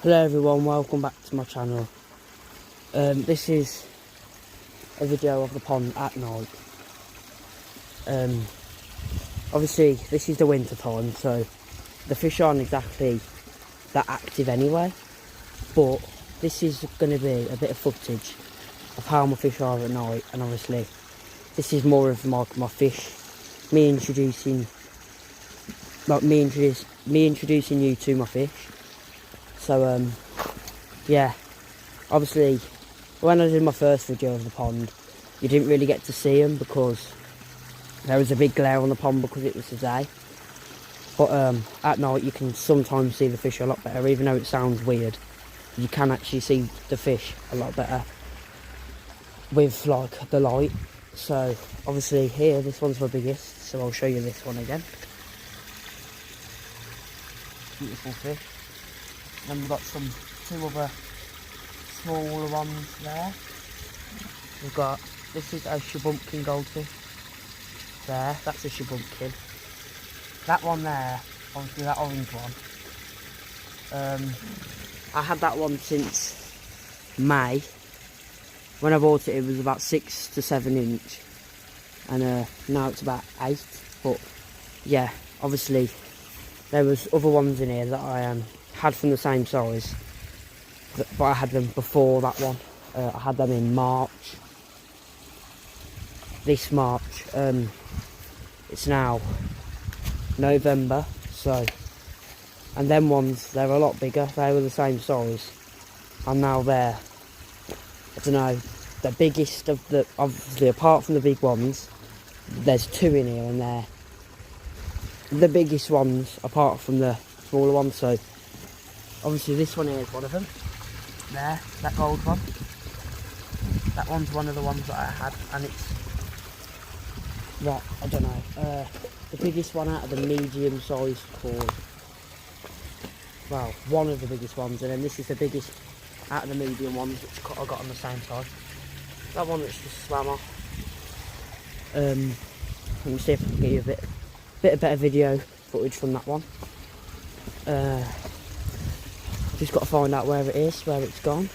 Hello everyone, welcome back to my channel. This is a video of the pond at night. Obviously this is the winter time, so the fish aren't exactly that active anyway, but this is going to be a bit of footage of how my fish are at night, and obviously this is more of my fish, me introducing you to my fish. So yeah, obviously when I did my first video of the pond, you didn't really get to see them because there was a big glare on the pond because it was the day. But at night you can sometimes see the fish a lot better, even though it sounds weird. You can actually see the fish a lot better with like the light. So obviously here, this one's my biggest, so I'll show you this one again. Beautiful fish. Then we've got two other smaller ones there. We've got, this is a shabumpkin goldfish. There, that's a shabumpkin. That one there, obviously that orange one. I had that one since May. When I bought it, it was about 6 to 7 inch. And now it's about 8. But yeah, obviously there was other ones in here that I had from the same size, but I had them before that one. I had them in March. This March. It's now November, so, and them ones, they're a lot bigger. They were the same size, and now they're, I don't know, the biggest of the, obviously apart from the big ones, there's 2 in here, and they're the biggest ones apart from the smaller ones. So obviously this one here is one of them. There, that gold one. That one's one of the ones that I had, and it's, what, I don't know, the biggest one out of the medium sized cord. Well, one of the biggest ones, and then this is the biggest out of the medium ones, which I got on the same side. That one that's just swam off. Let me see if I can get you a bit of better video footage from that one. Just got to find out where it is, where it's gone.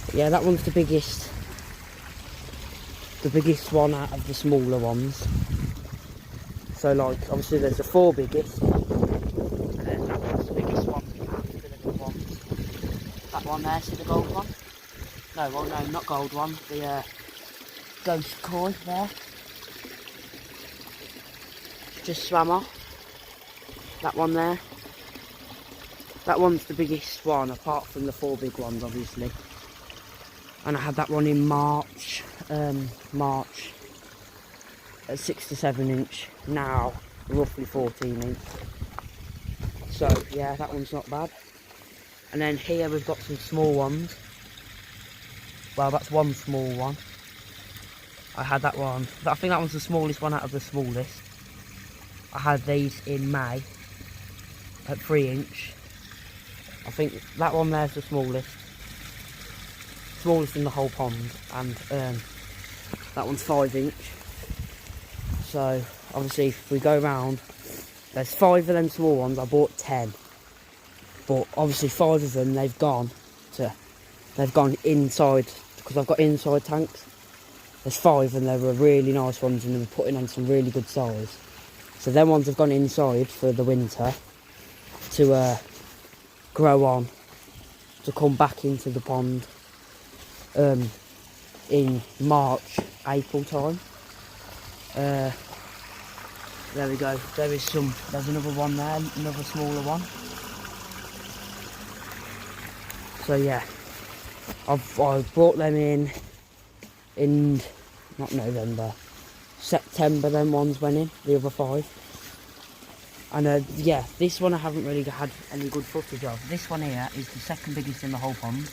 But yeah, that one's the biggest one out of the smaller ones. So like, obviously there's the 4 biggest, and then that one's the biggest one after the big ones. That one there, see the gold one? No, well no, not gold one, the ghost koi there. Just swam off. That one there. That one's the biggest one, apart from the 4 big ones, obviously. And I had that one in March. March at 6 to 7 inch. Now roughly 14 inch. So yeah, that one's not bad. And then here we've got some small ones. Well, that's one small one. I had that one. I think that one's the smallest one out of the smallest. I had these in May at 3 inch. I think that one there's the smallest in the whole pond, and that one's 5 inch. So obviously if we go round, there's 5 of them small ones. I bought 10, but obviously 5 of them they've gone inside, because I've got inside tanks. There's 5 and they were really nice ones, and they were putting on some really good size. So them ones have gone inside for the winter to grow on, to come back into the pond in March, April time. There we go. There's another one there, another smaller one. So yeah, I brought them in not November, September. Them ones went in, the other 5. And yeah, this one I haven't really had any good footage of. This one here is the 2nd biggest in the whole pond,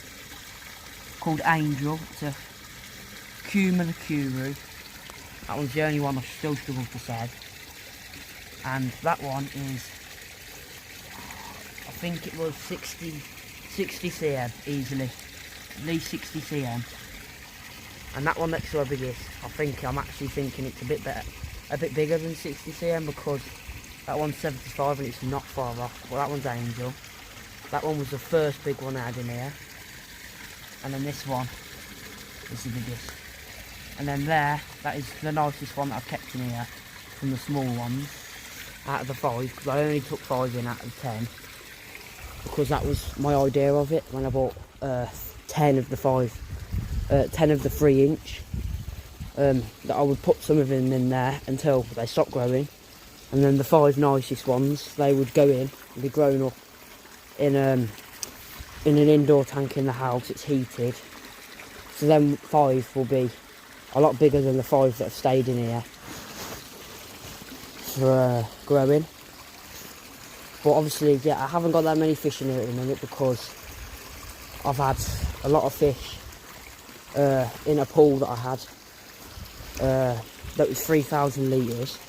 called Angel. It's a Kuma the Kuru. That one's the only one I still struggle to say. And that one is, I think it was 60 cm easily, at least 60 cm. And that one next to our biggest, I'm actually thinking it's a bit bigger than 60 cm, because that one's 75 and it's not far off. Well, that one's Angel. That one was the first big one I had in here. And then this one is the biggest. And then there, that is the nicest one that I've kept in here from the small ones out of the 5, because I only took 5 in out of 10, because that was my idea of it when I bought 10 of the 3-inch. That I would put some of them in there until they stopped growing, and then the 5 nicest ones, they would go in and be grown up in an indoor tank in the house. It's heated, so then 5 will be a lot bigger than the 5 that have stayed in here for growing. But obviously, yeah, I haven't got that many fish in here at the minute because I've had a lot of fish in a pool that I had that was 3,000 litres.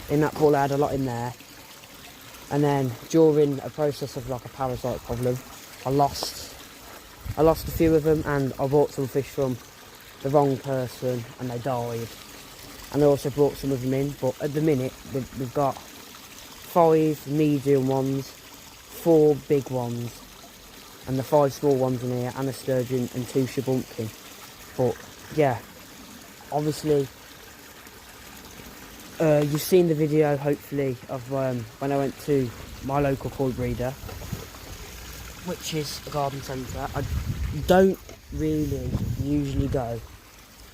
In that pool I had a lot in there, and then during a process of like a parasite problem, I lost a few of them, and I bought some fish from the wrong person and they died. And I also brought some of them in, but at the minute we've got 5 medium ones, 4 big ones, and the 5 small ones in here, and a sturgeon and 2 shabunkin. But yeah, obviously you've seen the video hopefully of when I went to my local koi breeder, which is a garden centre. I don't really usually go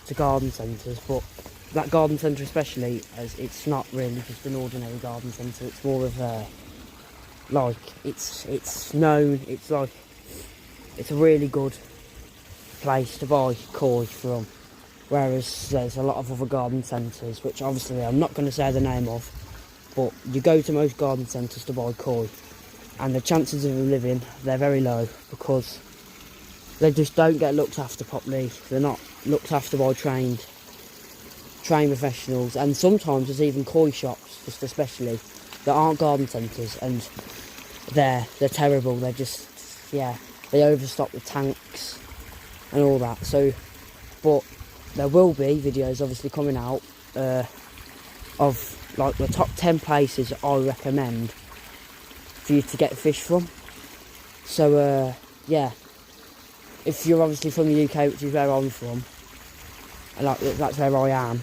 to garden centres, but that garden centre especially, as it's not really just an ordinary garden centre, it's more of a, like, it's known, it's like, it's a really good place to buy koi from, whereas there's a lot of other garden centres, which obviously I'm not going to say the name of, but you go to most garden centres to buy koi, and the chances of them living, they're very low, because they just don't get looked after properly. They're not looked after by trained professionals, and sometimes there's even koi shops, just especially, that aren't garden centres, and they're terrible. They're just, yeah, they overstock the tanks and all that. So, but there will be videos obviously coming out of like the top 10 places I recommend for you to get fish from. So yeah, if you're obviously from the UK, which is where I'm from, and like that's where I am,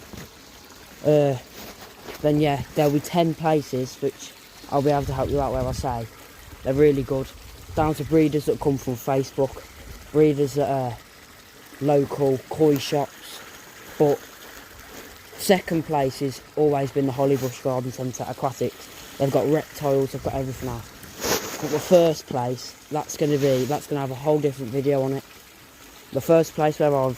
then yeah, there'll be 10 places which I'll be able to help you out where I say. They're really good, down to breeders that come from Facebook, breeders that are local koi shops. But second place has always been the Hollybush Garden Centre Aquatics. They've got reptiles, they've got everything else. But the first place, that's going to have a whole different video on it. The first place where I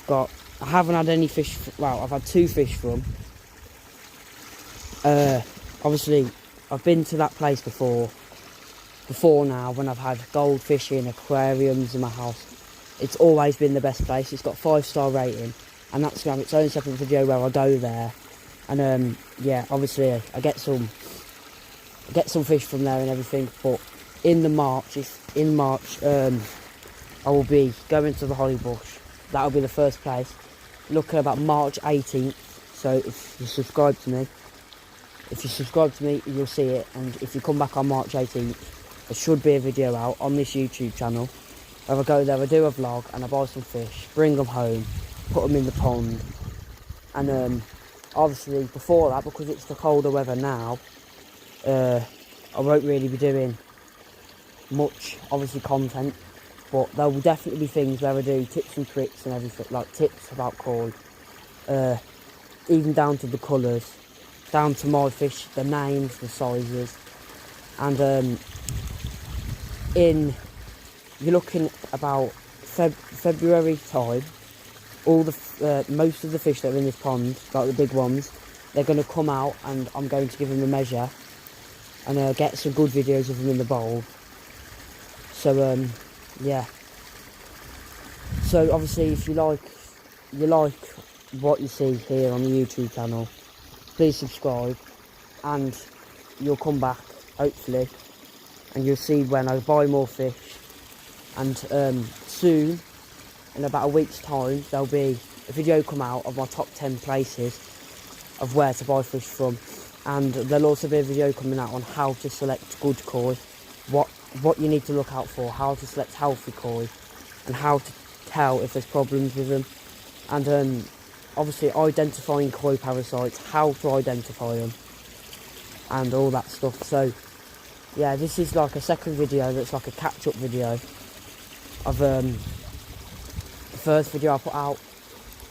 haven't had any fish, well, I've had 2 fish from. Obviously, I've been to that place before now, when I've had goldfish in aquariums in my house. It's always been the best place. It's got 5-star rating, and that's going to have its own separate video where I go there. And yeah, obviously I get some fish from there and everything. But in March, I will be going to the Hollybush. That'll be the first place. Look at about March 18th. So if you subscribe to me, you'll see it. And if you come back on March 18th, there should be a video out on this YouTube channel where I go there, I do a vlog, and I buy some fish, bring them home, put them in the pond. And obviously before that, because it's the colder weather now, I won't really be doing much obviously content, but there will definitely be things where I do tips and tricks and everything, like tips about koi, even down to the colours, down to my fish, the names, the sizes. And you're looking about February time, all the most of the fish that are in this pond, like the big ones, they're going to come out, and I'm going to give them a measure and get some good videos of them in the bowl. So yeah, so obviously if you like what you see here on the YouTube channel, please subscribe, and you'll come back hopefully, and you'll see when I buy more fish. And soon, in about a week's time, there'll be a video come out of my top 10 places of where to buy fish from, and there'll also be a video coming out on how to select good koi, what what you need to look out for, how to select healthy koi, and how to tell if there's problems with them, and obviously identifying koi parasites, how to identify them, and all that stuff. So yeah, this is like a second video that's like a catch-up video of the first video I put out.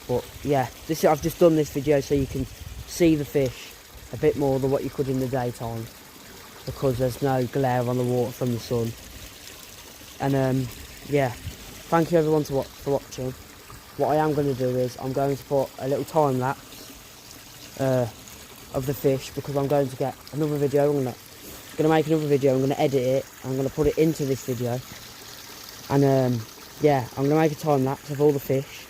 But yeah, I've just done this video so you can see the fish a bit more than what you could in the daytime, because there's no glare on the water from the sun. And yeah, thank you everyone for watching. What I am going to do is I'm going to put a little time lapse of the fish, because I'm going to get another video. I'm going to make another video. I'm going to edit it. I'm going to put it into this video, and yeah, I'm going to make a time lapse of all the fish,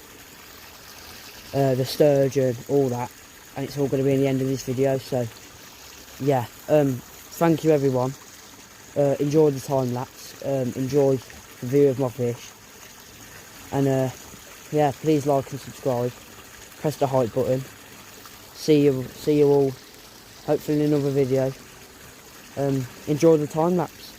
the sturgeon, all that, and it's all going to be in the end of this video. So yeah, thank you everyone. Enjoy the time lapse. Enjoy the view of my fish, and yeah, please like and subscribe. Press the hype button. See you all. Hopefully in another video. Enjoy the time lapse.